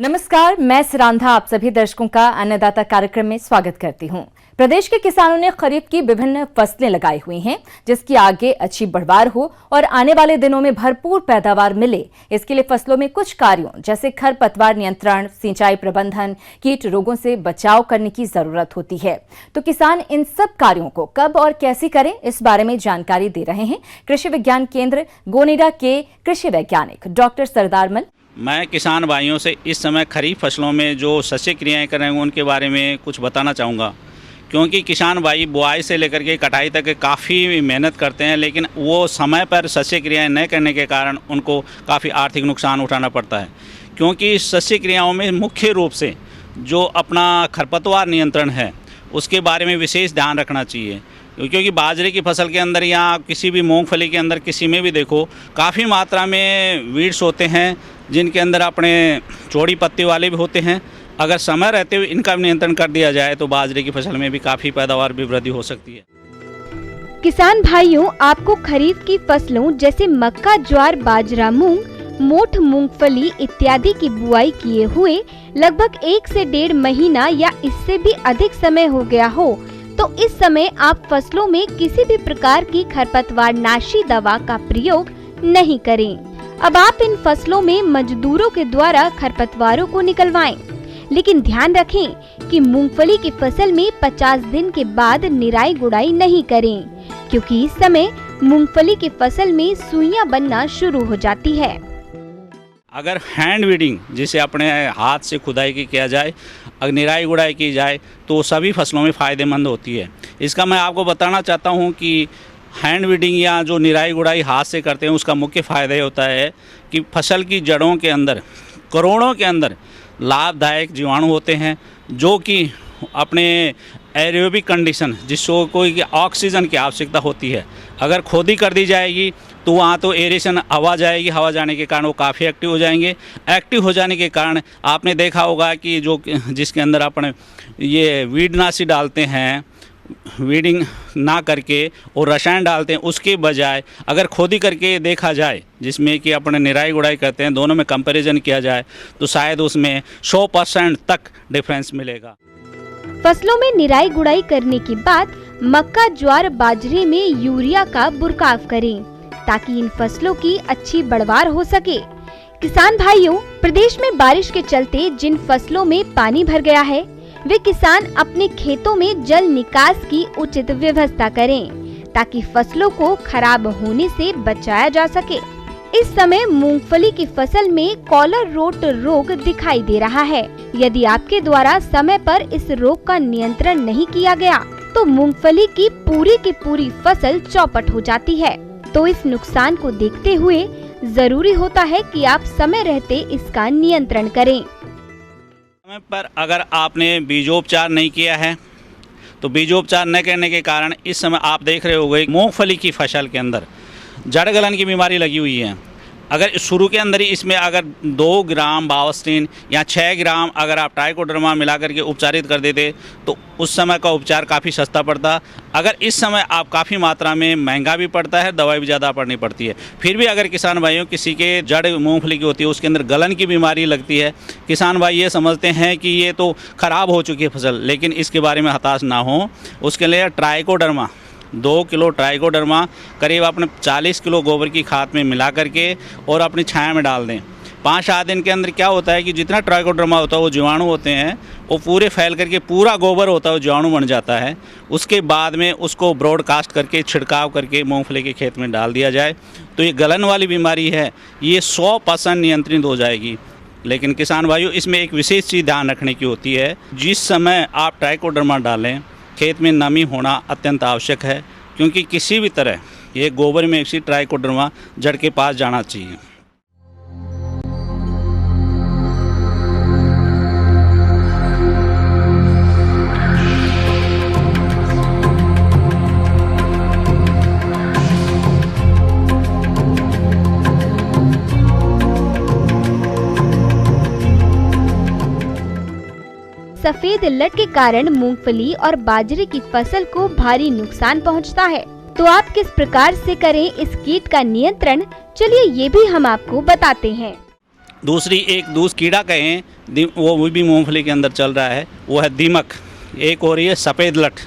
नमस्कार, मैं सिरांधा आप सभी दर्शकों का अन्नदाता कार्यक्रम में स्वागत करती हूं। प्रदेश के किसानों ने खरीफ की विभिन्न फसलें लगाई हुई हैं, जिसकी आगे अच्छी बढ़वार हो और आने वाले दिनों में भरपूर पैदावार मिले। इसके लिए फसलों में कुछ कार्यों जैसे खरपतवार नियंत्रण, सिंचाई प्रबंधन, कीट रोगों से बचाव करने की जरूरत होती है। तो किसान इन सब कार्यों को कब और कैसे करें, इस बारे में जानकारी दे रहे हैं कृषि विज्ञान केंद्र गोनेडा के कृषि वैज्ञानिक डॉक्टर सरदारमल। मैं किसान भाइयों से इस समय खरीफ फसलों में जो शस्य क्रियाएं कर रहे हैं उनके बारे में कुछ बताना चाहूँगा, क्योंकि किसान भाई बुआई से लेकर के कटाई तक काफ़ी मेहनत करते हैं, लेकिन वो समय पर शस्य क्रियाएं न करने के कारण उनको काफ़ी आर्थिक नुकसान उठाना पड़ता है। क्योंकि शस्य क्रियाओं में मुख्य रूप से जो अपना खरपतवार नियंत्रण है उसके बारे में विशेष ध्यान रखना चाहिए, क्योंकि बाजरे की फसल के अंदर या किसी भी मूंगफली के अंदर किसी में भी देखो काफ़ी मात्रा में वीड्स होते हैं, जिनके अंदर अपने चौड़ी पत्ती वाले भी होते हैं। अगर समय रहते हुए इनका नियंत्रण कर दिया जाए तो बाजरे की फसल में भी काफ़ी पैदावार भी वृद्धि हो सकती है। किसान भाइयों, आपको खरीफ की फसलों जैसे मक्का, ज्वार, बाजरा, मूंग, मोठ, मूंगफली इत्यादि की बुआई किए हुए लगभग 1 से 1.5 महीना या इससे भी अधिक समय हो गया हो, तो इस समय आप फसलों में किसी भी प्रकार की खरपतवार नाशी दवा का प्रयोग नहीं करें। अब आप इन फसलों में मजदूरों के द्वारा खरपतवारों को निकलवाएं, लेकिन ध्यान रखें कि मूंगफली की फसल में 50 दिन के बाद निराई गुड़ाई नहीं करें, क्योंकि इस समय मूंगफली की फसल में सुइयां बनना शुरू हो जाती है। अगर हैंड वीडिंग जिसे अपने हाथ से खुदाई की किया जाए, अगर निराई गुड़ाई की जाए तो सभी फसलों में फ़ायदेमंद होती है। इसका मैं आपको बताना चाहता हूँ कि हैंड वीडिंग या जो निराई गुड़ाई हाथ से करते हैं उसका मुख्य फ़ायदा ये होता है कि फसल की जड़ों के अंदर करोड़ों के अंदर लाभदायक जीवाणु होते हैं, जो कि अपने एरोबिक कंडीशन जिसको कोई ऑक्सीजन की आवश्यकता होती है, अगर खोदी कर दी जाएगी तो वहाँ तो एरेशन हवा जाएगी, हवा जाने के कारण वो काफ़ी एक्टिव हो जाएंगे। एक्टिव हो जाने के कारण आपने देखा होगा कि जो जिसके अंदर अपने ये वीडनाशी डालते हैं, वीडिंग ना करके और रसायन डालते हैं, उसके बजाय अगर खोदी करके देखा जाए जिसमें कि अपने निराई गुड़ाई करते हैं, दोनों में कंपैरिजन किया जाए तो शायद उसमें 100% तक डिफरेंस मिलेगा। फसलों में निराई गुड़ाई करने के बाद मक्का, ज्वार, बाजरे में यूरिया का बुरकाव करें, ताकि इन फसलों की अच्छी बढ़वार हो सके। किसान भाइयों, प्रदेश में बारिश के चलते जिन फसलों में पानी भर गया है, वे किसान अपने खेतों में जल निकास की उचित व्यवस्था करें, ताकि फसलों को खराब होने से बचाया जा सके। इस समय मूंगफली की फसल में कॉलर रोट रोग दिखाई दे रहा है। यदि आपके द्वारा समय पर इस रोग का नियंत्रण नहीं किया गया तो मूंगफली की पूरी फसल चौपट हो जाती है। तो इस नुकसान को देखते हुए जरूरी होता है कि आप समय रहते इसका नियंत्रण करें। समय पर अगर आपने बीजोपचार नहीं किया है तो बीजोपचार न करने के कारण इस समय आप देख रहे होंगे मूंगफली की फसल के अंदर जड़ गलन की बीमारी लगी हुई है। अगर शुरू के अंदर ही इसमें अगर 2 ग्राम बावस्टीन या 6 ग्राम अगर आप ट्राइकोडर्मा मिला करके उपचारित कर देते तो उस समय का उपचार काफ़ी सस्ता पड़ता। अगर इस समय आप काफ़ी मात्रा में महंगा भी पड़ता है, दवाई भी ज़्यादा पड़नी पड़ती है। फिर भी अगर किसान भाइयों किसी के जड़ मूंगफली की होती है, उसके अंदर गलन की बीमारी लगती है, किसान भाई ये समझते हैं कि ये तो ख़राब हो चुकी है फसल, लेकिन इसके बारे में हताश ना हो। उसके लिए ट्राइकोडर्मा 2 किलो ट्राइकोडर्मा करीब अपने 40 किलो गोबर की खाद में मिला करके और अपनी छाया में डाल दें। 5-7 दिन के अंदर क्या होता है कि जितना ट्राइकोडर्मा होता है वो जीवाणु होते हैं, वो पूरे फैल करके पूरा गोबर होता है वो जीवाणु बन जाता है। उसके बाद में उसको ब्रॉडकास्ट करके छिड़काव करके मूंगफली के खेत में डाल दिया जाए तो ये गलन वाली बीमारी है ये 100% नियंत्रित हो जाएगी। लेकिन किसान भाइयों, इसमें एक विशेष चीज़ ध्यान रखने की होती है, जिस समय आप ट्राइकोडर्मा डालें खेत में नमी होना अत्यंत आवश्यक है, क्योंकि किसी भी तरह ये गोबर में इसी ट्राइकोडर्मा जड़ के पास जाना चाहिए। सफेद लट के कारण मूंगफली और बाजरे की फसल को भारी नुकसान पहुंचता है। तो आप किस प्रकार से करें इस कीट का नियंत्रण, चलिए ये भी हम आपको बताते हैं। दूसरी एक कीड़ा कहें, वो भी मूंगफली के अंदर चल रहा है, वो है दीमक। एक हो रही है सफ़ेद लट,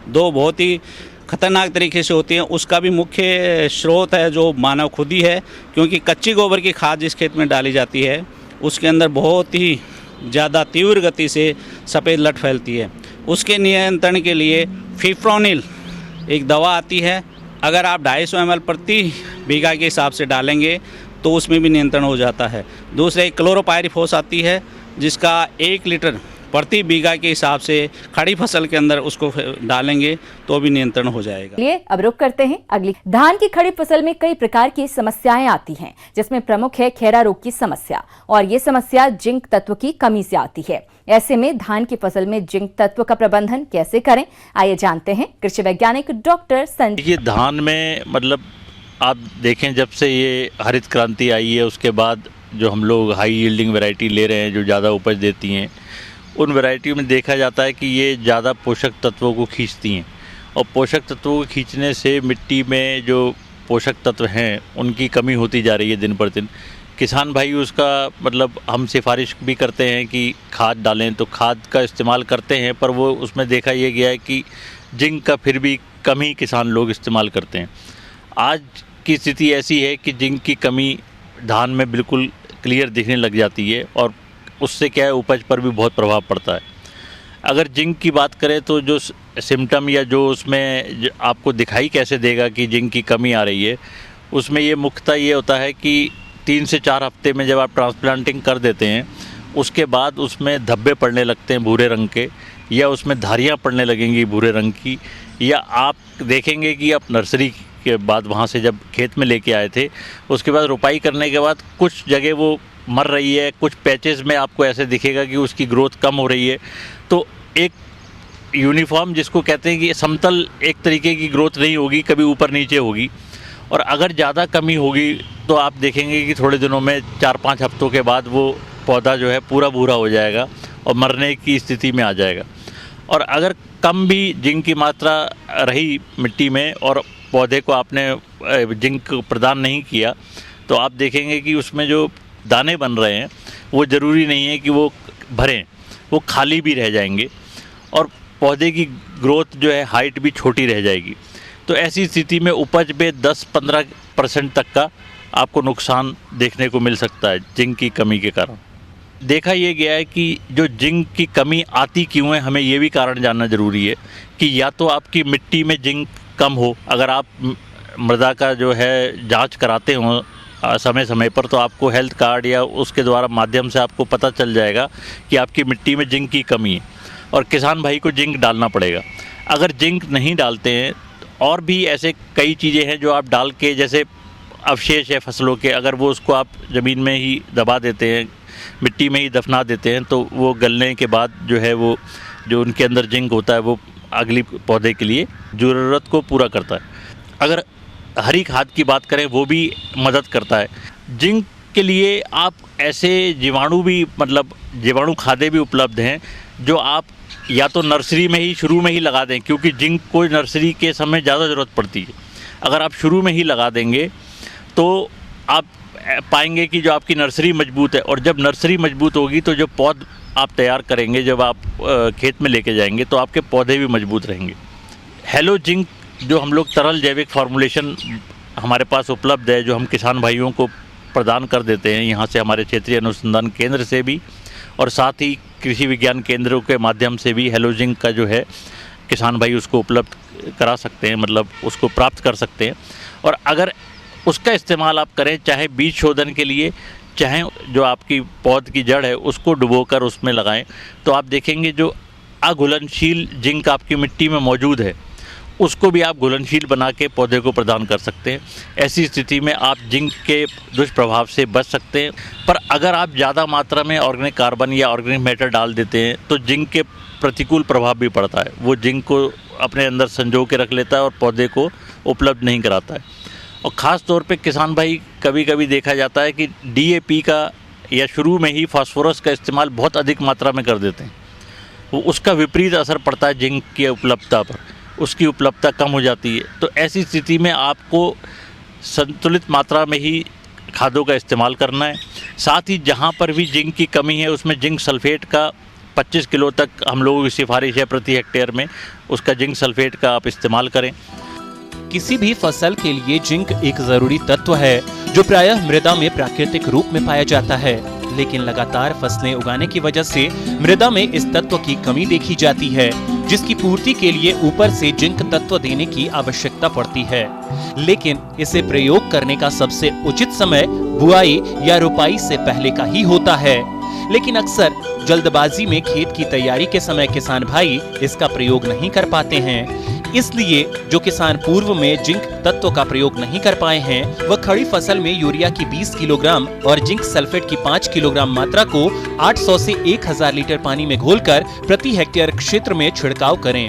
दो बहुत ही खतरनाक तरीके से होती हैं। उसका भी मुख्य स्रोत है जो मानव खुद ही है, क्योंकि कच्ची गोबर की खाद जिस खेत में डाली जाती है उसके अंदर बहुत ही ज़्यादा तीव्र गति से सफ़ेद लट फैलती है। उसके नियंत्रण के लिए फिप्रोनिल एक दवा आती है, अगर आप 250 ml प्रति बीघा के हिसाब से डालेंगे तो उसमें भी नियंत्रण हो जाता है। दूसरा एक क्लोरोपायरिफॉस आती है, जिसका 1 लीटर प्रति बीघा के हिसाब से खड़ी फसल के अंदर उसको डालेंगे तो भी नियंत्रण हो जाएगा। लिए अब रुक करते हैं अगली। धान की खड़ी फसल में कई प्रकार की समस्याएं आती हैं, जिसमें प्रमुख है खैरा रोग की समस्या, और ये समस्या जिंक तत्व की कमी से आती है। ऐसे में धान की फसल में जिंक तत्व का प्रबंधन कैसे करें, आइए जानते हैं कृषि वैज्ञानिक डॉक्टर संजय। ये धान में मतलब आप देखें, जब से ये हरित क्रांति आई है उसके बाद जो हम लोग हाई यील्डिंग वैरायटी ले रहे हैं जो ज़्यादा उपज देती हैं, उन वैरायटी में देखा जाता है कि ये ज़्यादा पोषक तत्वों को खींचती हैं, और पोषक तत्वों को खींचने से मिट्टी में जो पोषक तत्व हैं उनकी कमी होती जा रही है दिन पर दिन। किसान भाई उसका मतलब हम सिफारिश भी करते हैं कि खाद डालें, तो खाद का इस्तेमाल करते हैं, पर वो उसमें देखा ये गया है कि जिंक का फिर भी कम ही किसान लोग इस्तेमाल करते हैं। आज की स्थिति ऐसी है कि जिंक की कमी धान में बिल्कुल क्लियर दिखने लग जाती है, और उससे क्या है उपज पर भी बहुत प्रभाव पड़ता है। अगर जिंक की बात करें तो जो सिम्टम या जो उसमें आपको दिखाई कैसे देगा कि जिंक की कमी आ रही है, उसमें ये मुख्यतः ये होता है कि 3 से 4 हफ्ते में जब आप ट्रांसप्लांटिंग कर देते हैं उसके बाद उसमें धब्बे पड़ने लगते हैं भूरे रंग के, या उसमें धारियाँ पड़ने लगेंगी भूरे रंग की, या आप देखेंगे कि आप नर्सरी के बाद वहाँ से जब खेत में लेके आए थे उसके बाद रुपाई करने के बाद कुछ जगह वो मर रही है, कुछ पैचेस में आपको ऐसे दिखेगा कि उसकी ग्रोथ कम हो रही है। तो एक यूनिफॉर्म जिसको कहते हैं कि समतल एक तरीके की ग्रोथ नहीं होगी, कभी ऊपर नीचे होगी, और अगर ज़्यादा कमी होगी तो आप देखेंगे कि थोड़े दिनों में 4-5 हफ्तों के बाद वो पौधा जो है पूरा भूरा हो जाएगा और मरने की स्थिति में आ जाएगा। और अगर कम भी जिंक की मात्रा रही मिट्टी में और पौधे को आपने जिंक प्रदान नहीं किया, तो आप देखेंगे कि उसमें जो दाने बन रहे हैं वो ज़रूरी नहीं है कि वो भरें, वो खाली भी रह जाएंगे और पौधे की ग्रोथ जो है हाइट भी छोटी रह जाएगी। तो ऐसी स्थिति में उपज में 10-15% तक का आपको नुकसान देखने को मिल सकता है जिंक की कमी के कारण। देखा ये गया है कि जो जिंक की कमी आती क्यों है, हमें ये भी कारण जानना ज़रूरी है कि या तो आपकी मिट्टी में जिंक कम हो, अगर आप मृदा का जो है जांच कराते हो समय समय पर, तो आपको हेल्थ कार्ड या उसके द्वारा माध्यम से आपको पता चल जाएगा कि आपकी मिट्टी में जिंक की कमी है, और किसान भाई को जिंक डालना पड़ेगा। अगर जिंक नहीं डालते हैं, और भी ऐसे कई चीज़ें हैं जो आप डाल के, जैसे अवशेष है फसलों के, अगर वो उसको आप ज़मीन में ही दबा देते हैं, मिट्टी में ही दफना देते हैं, तो वो गलने के बाद जो है वो जो उनके अंदर जिंक होता है वो अगली पौधे के लिए ज़रूरत को पूरा करता है। अगर हरी खाद की बात करें वो भी मदद करता है। जिंक के लिए आप ऐसे जीवाणु भी मतलब जीवाणु खादें भी उपलब्ध हैं जो आप या तो नर्सरी में ही शुरू में ही लगा दें, क्योंकि जिंक को नर्सरी के समय ज़्यादा ज़रूरत पड़ती है। अगर आप शुरू में ही लगा देंगे तो आप पाएंगे कि जो आपकी नर्सरी मजबूत है, और जब नर्सरी मजबूत होगी तो जो पौध आप तैयार करेंगे, जब आप खेत में लेके जाएंगे तो आपके पौधे भी मजबूत रहेंगे। हेलो जिंक जो हम लोग तरल जैविक फार्मूलेशन हमारे पास उपलब्ध है, जो हम किसान भाइयों को प्रदान कर देते हैं यहाँ से, हमारे क्षेत्रीय अनुसंधान केंद्र से भी, और साथ ही कृषि विज्ञान केंद्रों के माध्यम से भी हेलो जिंक का जो है किसान भाई उसको उपलब्ध करा सकते हैं, मतलब उसको प्राप्त कर सकते हैं। और अगर उसका इस्तेमाल आप करें, चाहे बीज शोधन के लिए, चाहे जो आपकी पौध की जड़ है उसको डुबोकर उसमें लगाएं, तो आप देखेंगे जो अघुलनशील जिंक आपकी मिट्टी में मौजूद है उसको भी आप घुलनशील बना के पौधे को प्रदान कर सकते हैं। ऐसी स्थिति में आप जिंक के दुष्प्रभाव से बच सकते हैं। पर अगर आप ज़्यादा मात्रा में ऑर्गेनिक कार्बन या ऑर्गेनिक मैटर डाल देते हैं तो जिंक के प्रतिकूल प्रभाव भी पड़ता है। वो जिंक को अपने अंदर संजो के रख लेता है और पौधे को उपलब्ध नहीं कराता है। और ख़ास तौर पे किसान भाई कभी कभी देखा जाता है कि DAP का या शुरू में ही फास्फोरस का इस्तेमाल बहुत अधिक मात्रा में कर देते हैं, वो उसका विपरीत असर पड़ता है जिंक की उपलब्धता पर, उसकी उपलब्धता कम हो जाती है। तो ऐसी स्थिति में आपको संतुलित मात्रा में ही खादों का इस्तेमाल करना है। साथ ही जहाँ पर भी जिंक की कमी है उसमें जिंक सल्फेट का 25 किलो तक हम लोगों की सिफारिश है प्रति हेक्टेयर में, उसका जिंक सल्फेट का आप इस्तेमाल करें। किसी भी फसल के लिए जिंक एक जरूरी तत्व है जो प्रायः मृदा में प्राकृतिक रूप में पाया जाता है, लेकिन लगातार फसलें उगाने की वजह से मृदा में इस तत्व की कमी देखी जाती है, जिसकी पूर्ति के लिए ऊपर से जिंक तत्व देने की आवश्यकता पड़ती है। लेकिन इसे प्रयोग करने का सबसे उचित समय बुआई या रोपाई से पहले का ही होता है, लेकिन अक्सर जल्दबाजी में खेत की तैयारी के समय किसान भाई इसका प्रयोग नहीं कर पाते हैं। इसलिए जो किसान पूर्व में जिंक तत्व का प्रयोग नहीं कर पाए हैं, वह खड़ी फसल में यूरिया की 20 किलोग्राम और जिंक सल्फेट की 5 किलोग्राम मात्रा को 800 से 1000 लीटर पानी में घोलकर प्रति हेक्टेयर क्षेत्र में छिड़काव करें।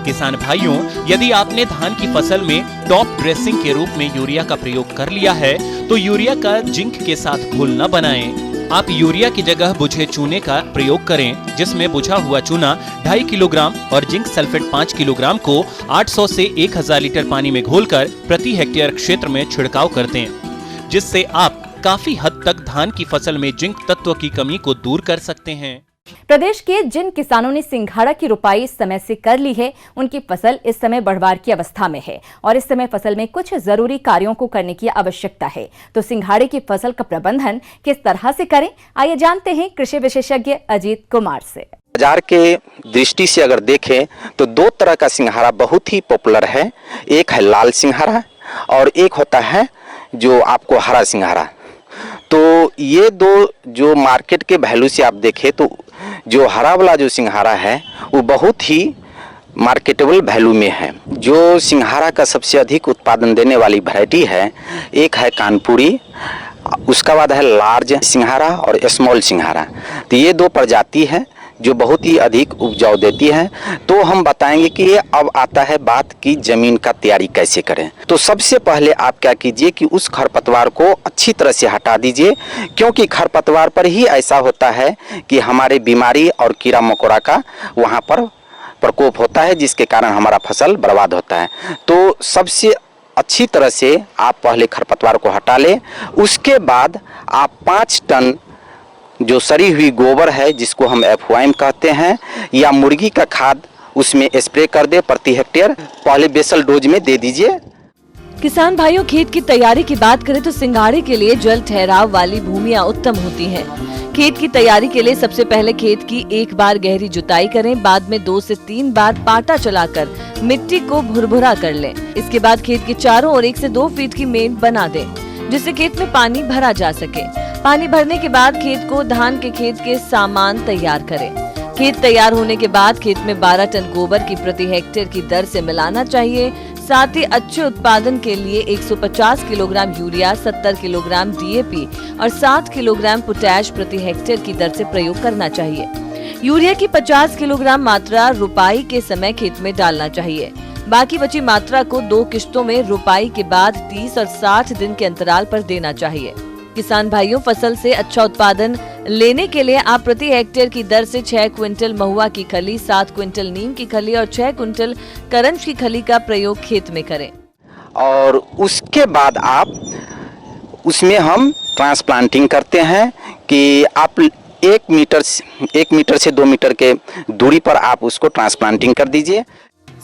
किसान भाइयों, यदि आपने धान की फसल में टॉप ड्रेसिंग के रूप में यूरिया का प्रयोग कर लिया है, तो यूरिया का जिंक के साथ घोल न बनाएं। आप यूरिया की जगह बुझे चूने का प्रयोग करें, जिसमें बुझा हुआ चूना 2.5 किलोग्राम और जिंक सल्फेट 5 किलोग्राम को 800 से 1000 लीटर पानी में घोलकर प्रति हेक्टेयर क्षेत्र में छिड़काव कर दें, जिससे आप काफी हद तक धान की फसल में जिंक तत्व की कमी को दूर कर सकते हैं। प्रदेश के जिन किसानों ने सिंघाड़ा की रुपाई समय से कर ली है, उनकी फसल इस समय बढ़वार की अवस्था में है और इस समय फसल में कुछ जरूरी कार्यों को करने की आवश्यकता है। तो सिंघाड़े की फसल का प्रबंधन किस तरह से करें, आइए जानते हैं कृषि विशेषज्ञ अजीत कुमार से। बाजार के दृष्टि से अगर देखें तो दो तरह का सिंघाड़ा बहुत ही पॉपुलर है। एक है लाल सिंघाड़ा और एक होता है जो आपको हरा सिंघाड़ा। तो ये दो जो मार्केट के वैल्यू से आप देखें तो जो हरा वाला जो सिंघाड़ा है वो बहुत ही मार्केटेबल वैल्यू में है। जो सिंघाड़ा का सबसे अधिक उत्पादन देने वाली वैरायटी है, एक है कानपुरी, उसका बाद है लार्ज सिंघाड़ा और स्मॉल सिंघाड़ा। तो ये दो प्रजाति है जो बहुत ही अधिक उपजाऊ देती है। तो हम बताएंगे कि ये अब आता है बात की ज़मीन का तैयारी कैसे करें। तो सबसे पहले आप क्या कीजिए कि उस खरपतवार को अच्छी तरह से हटा दीजिए, क्योंकि खरपतवार पर ही ऐसा होता है कि हमारे बीमारी और कीड़ा मकोड़ा का वहाँ पर प्रकोप होता है, जिसके कारण हमारा फसल बर्बाद होता है। तो सबसे अच्छी तरह से आप पहले खरपतवार को हटा लें। उसके बाद आप 5 टन जो सड़ी हुई गोबर है, जिसको हम FOM कहते हैं, या मुर्गी का खाद उसमें स्प्रे कर दे प्रति हेक्टेयर, पहले बेसल डोज में दे दीजिए। किसान भाइयों, खेत की तैयारी की बात करें तो सिंघाड़े के लिए जल ठहराव वाली भूमियां उत्तम होती हैं। खेत की तैयारी के लिए सबसे पहले खेत की एक बार गहरी जुताई करें, बाद में 2 से 3 बार पाटा चलाकर मिट्टी को भुरभुरा कर लें। इसके बाद खेत के चारों ओर 1 से 2 फीट की मेड़ बना दें, जिससे खेत में पानी भरा जा सके। पानी भरने के बाद खेत को धान के खेत के सामान तैयार करें। खेत तैयार होने के बाद खेत में 12 टन गोबर की प्रति हेक्टेयर की दर से मिलाना चाहिए। साथ ही अच्छे उत्पादन के लिए 150 किलोग्राम यूरिया, 70 किलोग्राम DAP और 7 किलोग्राम पोटैश प्रति हेक्टेयर की दर से प्रयोग करना चाहिए। यूरिया की 50 किलोग्राम मात्रा रुपाई के समय खेत में डालना चाहिए। बाकी बची मात्रा को 2 किश्तों में रुपाई के बाद 30 और 60 दिन के अंतराल पर देना चाहिए। किसान भाइयों, फसल से अच्छा उत्पादन लेने के लिए आप प्रति हेक्टेयर की दर से 6 क्विंटल महुआ की खली, 7 क्विंटल नीम की खली और 6 क्विंटल करंज की खली का प्रयोग खेत में करें। और उसके बाद आप उसमें हम ट्रांसप्लांटिंग करते हैं कि आप 1 मीटर से 2 मीटर के दूरी पर आप उसको ट्रांसप्लांटिंग कर दीजिए।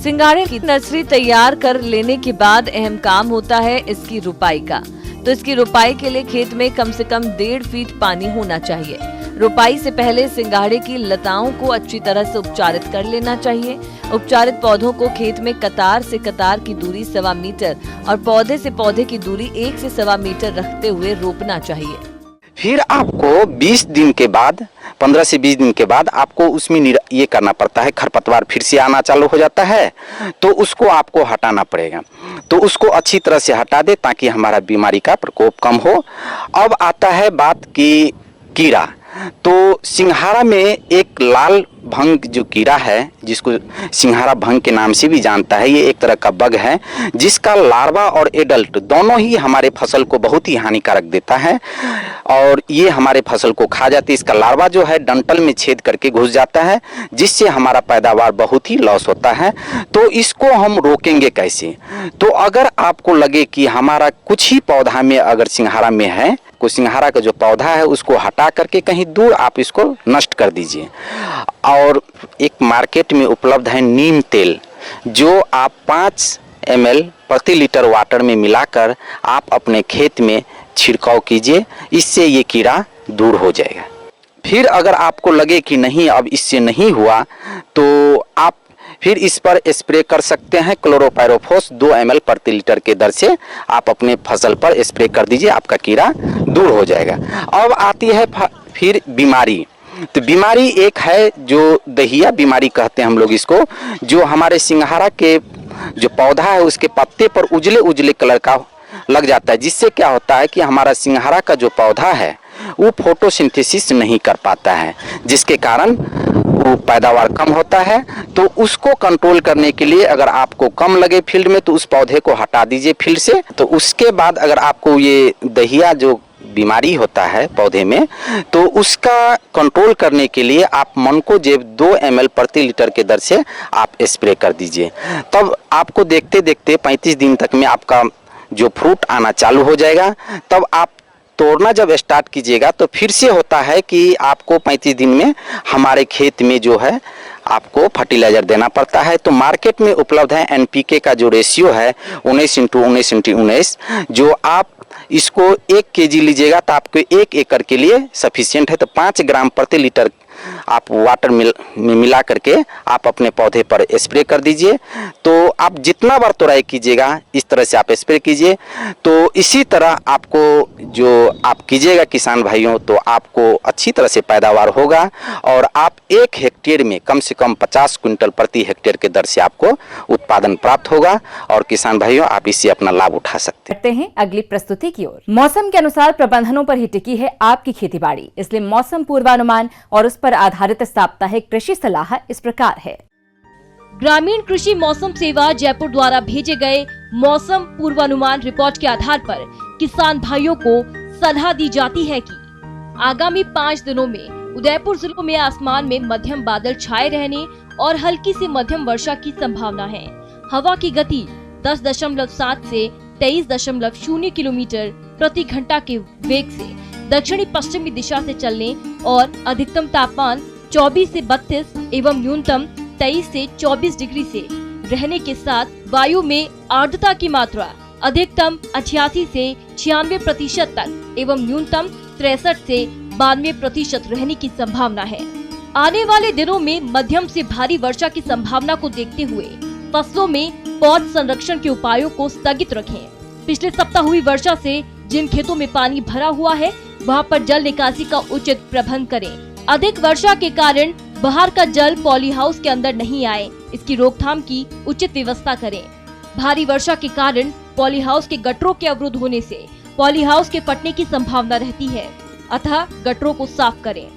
सिंघाड़े की नर्सरी तैयार कर लेने के बाद अहम काम होता है इसकी रुपाई का। तो इसकी रुपाई के लिए खेत में कम से कम 1.5 फीट पानी होना चाहिए। रुपाई से पहले सिंघाड़े की लताओं को अच्छी तरह से उपचारित कर लेना चाहिए। उपचारित पौधों को खेत में कतार से कतार की दूरी 1.25 मीटर और पौधे से पौधे की दूरी 1 से 1.25 मीटर रखते हुए रोपना चाहिए। फिर आपको 20 दिन के बाद, 15 से 20 दिन के बाद आपको उसमें ये करना पड़ता है, खरपतवार फिर से आना चालू हो जाता है, तो उसको आपको हटाना पड़ेगा। तो उसको अच्छी तरह से हटा दे ताकि हमारा बीमारी का प्रकोप कम हो। अब आता है बात की कीड़ा। तो सिंघाड़ा में एक लाल भंग जो कीड़ा है, जिसको सिंघाड़ा भंग के नाम से भी जानता है, ये एक तरह का बग है जिसका लार्वा और एडल्ट दोनों ही हमारे फसल को बहुत ही हानिकारक देता है और ये हमारे फसल को खा जाती है। इसका लार्वा जो है डंठल में छेद करके घुस जाता है, जिससे हमारा पैदावार बहुत ही लॉस होता है। तो इसको हम रोकेंगे कैसे? तो अगर आपको लगे कि हमारा कुछ ही पौधा में अगर सिंघाड़ा में है, को सिंघाड़ा का जो पौधा है उसको हटा करके कहीं दूर आप इसको नष्ट कर दीजिए। और एक मार्केट में उपलब्ध है नीम तेल, जो आप 5 ml प्रति लीटर वाटर में मिलाकर आप अपने खेत में छिड़काव कीजिए, इससे ये कीड़ा दूर हो जाएगा। फिर अगर आपको लगे कि नहीं अब इससे नहीं हुआ, तो आप फिर इस पर स्प्रे कर सकते हैं क्लोरोपाइरोफॉस 2 ml प्रति लीटर के दर से आप अपने फसल पर स्प्रे कर दीजिए, आपका कीड़ा दूर हो जाएगा। अब आती है फिर बीमारी। तो बीमारी एक है जो दहिया बीमारी कहते हैं हम लोग इसको, जो हमारे सिंघाड़ा के जो पौधा है उसके पत्ते पर उजले उजले कलर का लग जाता है, जिससे क्या होता है कि हमारा सिंघाड़ा का जो पौधा है वो फोटोसिंथेसिस नहीं कर पाता है, जिसके कारण वो पैदावार कम होता है। तो उसको कंट्रोल करने के लिए अगर आपको कम लगे फील्ड में तो उस पौधे को हटा दीजिए फील्ड से। तो उसके बाद अगर आपको ये दहिया जो बीमारी होता है पौधे में, तो उसका कंट्रोल करने के लिए आप मनकोजेब 2 ml प्रति लीटर के दर से आप स्प्रे कर दीजिए। तब आपको देखते देखते 35 दिन तक में आपका जो फ्रूट आना चालू हो जाएगा। तब आप तोड़ना जब स्टार्ट कीजिएगा तो फिर से होता है कि आपको 35 दिन में हमारे खेत में जो है आपको फर्टिलाइजर देना पड़ता है। तो मार्केट में उपलब्ध है NPK का जो रेशियो है 19:19:19, जो आप इसको 1 kg लीजिएगा तो आपको 1 एकड़ के लिए सफिशिएंट है। तो 5 ग्राम प्रति लीटर आप वाटर में मिला करके आप अपने पौधे पर स्प्रे कर दीजिए। तो आप जितना बार तोड़ाई कीजिएगा इस तरह से आप स्प्रे कीजिए। तो इसी तरह आपको जो आप कीजिएगा किसान भाइयों, तो आपको अच्छी तरह से पैदावार होगा और आप 1 हेक्टेयर में कम से कम 50 क्विंटल प्रति हेक्टेयर के दर से आपको उत्पादन प्राप्त होगा और किसान भाइयों आप इससे अपना लाभ उठा सकते करते हैं अगली प्रस्तुति की ओर। मौसम के अनुसार प्रबंधनों पर ही टिकी है आपकी खेतीबाड़ी, इसलिए मौसम पूर्वानुमान और उस पर आधारित साप्ताहिक कृषि सलाह इस प्रकार है। ग्रामीण कृषि मौसम सेवा जयपुर द्वारा भेजे गए मौसम पूर्वानुमान रिपोर्ट के आधार पर किसान भाइयों को सलाह दी जाती है कि आगामी 5 दिनों में उदयपुर जिलों में आसमान में मध्यम बादल छाए रहने और हल्की से मध्यम वर्षा की संभावना है। हवा की गति 10.7 से 23.0 किलोमीटर प्रति घंटा के वेग से दक्षिणी पश्चिमी दिशा से चलने और अधिकतम तापमान 24 से 32 एवं न्यूनतम 23 से 24 डिग्री से रहने के साथ वायु में आर्द्रता की मात्रा अधिकतम 88 से 96% तक एवं न्यूनतम 63 से 92% रहने की संभावना है। आने वाले दिनों में मध्यम से भारी वर्षा की संभावना को देखते हुए फसलों में पौध संरक्षण के उपायों को स्थगित रखें। पिछले सप्ताह हुई वर्षा से जिन खेतों में पानी भरा हुआ है वहां पर जल निकासी का उचित प्रबंध करें। अधिक वर्षा के कारण बाहर का जल पॉली हाउस के अंदर नहीं आए, इसकी रोकथाम की उचित व्यवस्था करें। भारी वर्षा के कारण पॉली हाउस के गटरों के अवरुद्ध होने से पॉली हाउस के फटने की संभावना रहती है, अतः गटरों को साफ करें।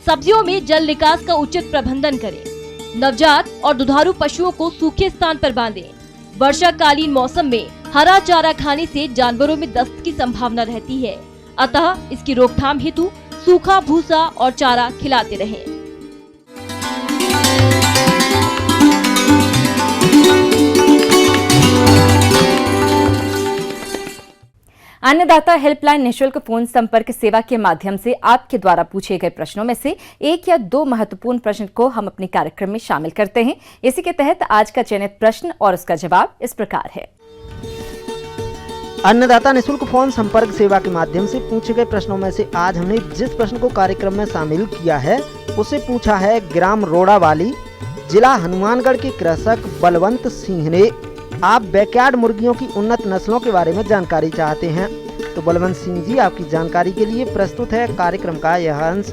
सब्जियों में जल निकास का उचित प्रबंधन करें। नवजात और दुधारू पशुओं को सूखे स्थान पर बांधें। वर्षाकालीन मौसम में हरा चारा खाने से जानवरों में दस्त की संभावना रहती है, अतः इसकी रोकथाम हेतु सूखा भूसा और चारा खिलाते रहें। अन्नदाता हेल्पलाइन निशुल्क फोन संपर्क सेवा के माध्यम से आपके द्वारा पूछे गए प्रश्नों में से 1 या 2 महत्वपूर्ण प्रश्न को हम अपने कार्यक्रम में शामिल करते हैं। इसी के तहत आज का चयनित प्रश्न और उसका जवाब इस प्रकार है। अन्नदाता निशुल्क फोन संपर्क सेवा के माध्यम से पूछे गए प्रश्नों में से आज हमने जिस प्रश्न को कार्यक्रम में शामिल किया है उसे पूछा है ग्राम रोड़ावाली, जिला हनुमानगढ़ के कृषक बलवंत सिंह ने। आप बैकयार्ड मुर्गियों की उन्नत नस्लों के बारे में जानकारी चाहते हैं तो बलवंत सिंह जी आपकी जानकारी के लिए प्रस्तुत है कार्यक्रम का यह अंश।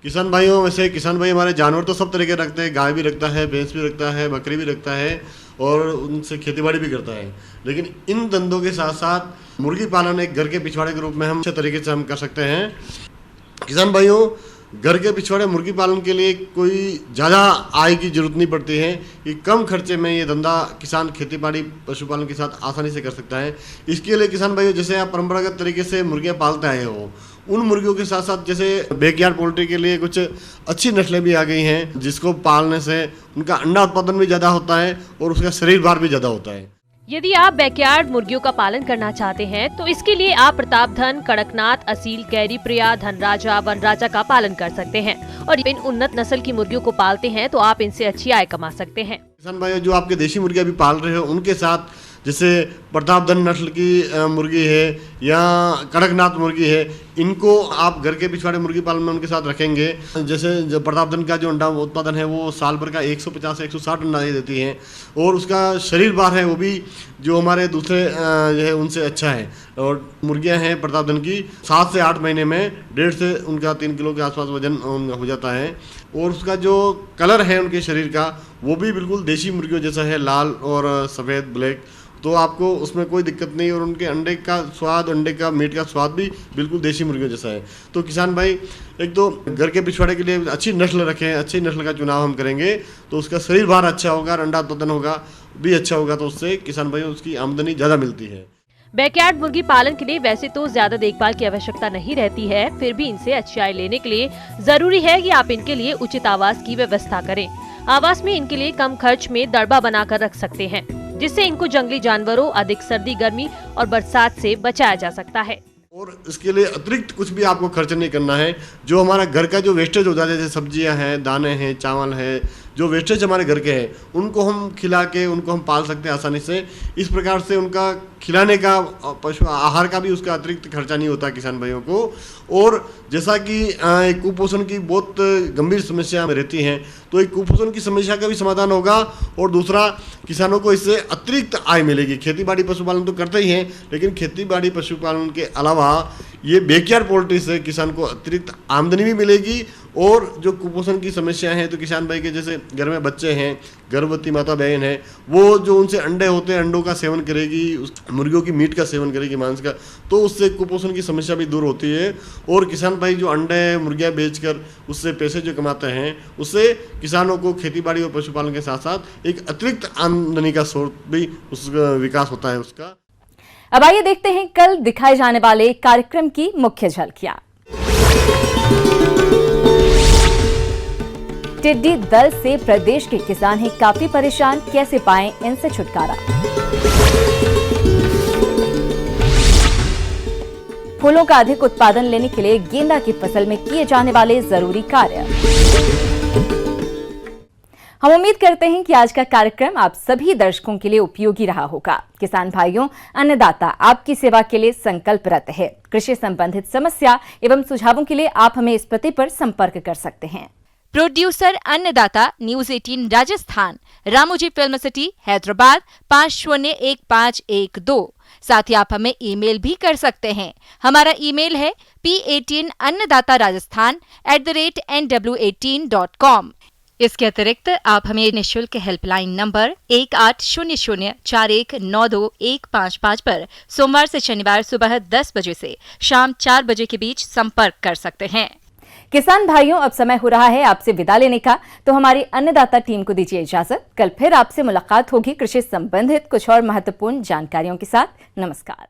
किसान भाइयों, वैसे किसान भाई हमारे जानवर तो सब तरह के रखते हैं, गाय भी रखता है, भैंस भी रखता है, बकरी भी रखता है और उनसे खेतीबाड़ी भी करता है। लेकिन इन धंधों के साथ साथ मुर्गी पालन एक घर के पिछवाड़े के रूप में हम अच्छे तरीके से हम कर सकते हैं। किसान भाइयों, घर के पिछवाड़े मुर्गी पालन के लिए कोई ज़्यादा आय की जरूरत नहीं पड़ती है। कि कम खर्चे में ये धंधा किसान खेतीबाड़ी पशुपालन के साथ आसानी से कर सकता है। इसके लिए किसान भाइयों, जैसे आप परंपरागत तरीके से मुर्गियाँ पालते आए हो, उन मुर्गियों के साथ साथ जैसे बैकयार्ड पोल्ट्री के लिए कुछ अच्छी नस्लें भी आ गई हैं, जिसको पालने से उनका अंडा उत्पादन भी ज़्यादा होता है और उसका शरीर भार भी ज़्यादा होता है। यदि आप बैकयार्ड मुर्गियों का पालन करना चाहते हैं तो इसके लिए आप प्रतापधन, कड़कनाथ, असील, कैरी प्रिया, धनराजा, वनराजा का पालन कर सकते हैं और इन उन्नत नस्ल की मुर्गियों को पालते हैं तो आप इनसे अच्छी आय कमा सकते हैं। किसान भाई, जो आपके देशी मुर्गियाँ भी पाल रहे हो, उनके साथ जैसे प्रतापधन नस्ल की मुर्गी है या कड़कनाथ मुर्गी है, इनको आप घर के पिछवाड़े मुर्गी पालन में उनके साथ रखेंगे। जैसे जो प्रतापधन का जो अंडा उत्पादन है वो साल भर का 150 से 160 अंडा देती है और उसका शरीर भार है वो भी जो हमारे दूसरे जो है उनसे अच्छा है। और मुर्गियां हैं प्रतापधन की 7 से 8 महीने में 1.5 से उनका 3 किलो के आसपास वजन हो जाता है और उसका जो कलर है उनके शरीर का वो भी बिल्कुल देशी मुर्गियों जैसा है, लाल और सफ़ेद ब्लैक। तो आपको उसमें कोई दिक्कत नहीं और उनके अंडे का स्वाद, अंडे का मीट का स्वाद भी बिल्कुल देशी मुर्गियों जैसा है। तो किसान भाई, एक तो घर के पिछवाड़े के लिए अच्छी नस्ल रखें, अच्छी नस्ल का चुनाव हम करेंगे तो उसका शरीर भार अच्छा होगा, अंडा उत्पादन होगा भी अच्छा होगा, तो उससे किसान भाई उसकी आमदनी ज़्यादा मिलती है। बैकयार्ड मुर्गी पालन के लिए वैसे तो ज्यादा देखभाल की आवश्यकता नहीं रहती है, फिर भी इनसे अच्छी आय लेने के लिए जरूरी है कि आप इनके लिए उचित आवास की व्यवस्था करें। आवास में इनके लिए कम खर्च में दड़बा बनाकर रख सकते हैं, जिससे इनको जंगली जानवरों, अधिक सर्दी, गर्मी और बरसात से बचाया जा सकता है। और इसके लिए अतिरिक्त कुछ भी आपको खर्च नहीं करना है। जो हमारा घर का जो वेस्टेज हो जाता है, जैसे सब्जियां हैं, दाने हैं, चावल है, जो वेस्टेज हमारे घर के हैं, उनको हम खिला के उनको हम पाल सकते हैं आसानी से। इस प्रकार से उनका खिलाने का, पशु आहार का भी उसका अतिरिक्त खर्चा नहीं होता किसान भाइयों को। और जैसा कि कुपोषण की बहुत गंभीर समस्या रहती हैं, तो एक कुपोषण की समस्या का भी समाधान होगा और दूसरा किसानों को इससे अतिरिक्त आय मिलेगी। खेतीबाड़ी पशुपालन तो करते ही हैं, लेकिन खेतीबाड़ी पशुपालन के अलावा ये बैकयार्ड पोल्ट्री से किसान को अतिरिक्त आमदनी भी मिलेगी। और जो कुपोषण की समस्या है, तो किसान भाई के जैसे घर में बच्चे हैं, गर्भवती माता बहन है, वो जो उनसे अंडे होते हैं, अंडों का सेवन करेगी, उस मुर्गियों की मीट का सेवन करेगी, मांस का, तो उससे कुपोषण की समस्या भी दूर होती है। और किसान भाई जो अंडे मुर्गियां बेचकर उससे पैसे जो कमाते हैं, उससे किसानों को खेतीबाड़ी और पशुपालन के साथ साथ एक अतिरिक्त आमदनी का स्रोत भी उसका विकास होता है उसका। अब आइए देखते हैं कल दिखाए जाने वाले कार्यक्रम की मुख्य झलकियां। टिड्डी दल से प्रदेश के किसान हैं काफी परेशान, कैसे पाएं इनसे छुटकारा। फूलों का अधिक उत्पादन लेने के लिए गेंदा की फसल में किए जाने वाले जरूरी कार्य। हम उम्मीद करते हैं कि आज का कार्यक्रम आप सभी दर्शकों के लिए उपयोगी रहा होगा। किसान भाइयों, अन्नदाता आपकी सेवा के लिए संकल्परत है। कृषि संबंधित समस्या एवं सुझावों के लिए आप हमें इस पते पर संपर्क कर सकते हैं। प्रोड्यूसर अन्नदाता, news 18 Rajasthan, Ramoji film city, Hyderabad 501512। साथ ही आप हमें ईमेल भी कर सकते हैं। हमारा ईमेल है p18annadatarajasthan@nw18.com। इसके अतिरिक्त आप हमें निःशुल्क हेल्पलाइन नंबर 18004192-155 पर सोमवार से शनिवार सुबह 10 बजे से शाम 4 बजे के बीच संपर्क कर सकते हैं। किसान भाइयों, अब समय हो रहा है आपसे विदा लेने का, तो हमारी अन्नदाता टीम को दीजिए इजाजत। कल फिर आपसे मुलाकात होगी कृषि संबंधित कुछ और महत्वपूर्ण जानकारियों के साथ। नमस्कार।